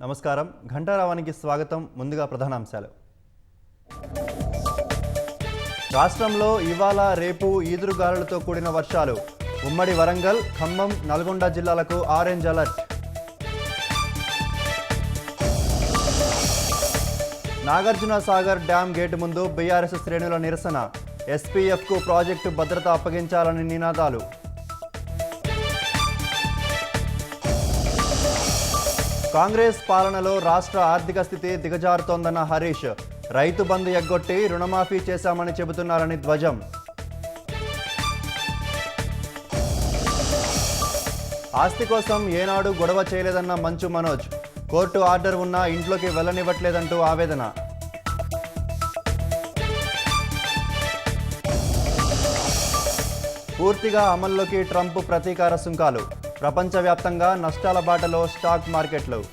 నమస్కారం. ఘంటారావానికి స్వాగతం. ముందుగా ప్రధానాంశాలు. రాష్ట్రంలో ఇవాళ రేపు ఈదురుగాలులతో కూడిన వర్షాలు. ఉమ్మడి వరంగల్, ఖమ్మం, నల్గొండ జిల్లాలకు orange alert. Nagarjuna Sagar dam gate ముందు బీఆర్ఎస్ శ్రేణుల నిరసన. ఎస్పీఎఫ్కు ప్రాజెక్టు భద్రత అప్పగించాలని నినాదాలు. కాంగ్రెస్ పాలనలో రాష్ట్ర ఆర్థిక స్థితి దిగజారుతోందన్న హరీష్. రైతు బంధు ఎగ్గొట్టి రుణమాఫీ చేశామని చెబుతున్నారని ధ్వజం. ఆస్తి కోసం ఏనాడు గొడవ చేయలేదన్న మంచు మనోజ్. కోర్టు ఆర్డర్ ఉన్నా ఇంట్లోకి వెళ్లనివ్వట్లేదంటూ ఆవేదన. పూర్తిగా అమల్లోకి ట్రంప్ ప్రతీకార సుంకాలు. ప్రపంచవ్యాప్తంగా నష్టాల బాటలో స్టాక్ మార్కెట్లు.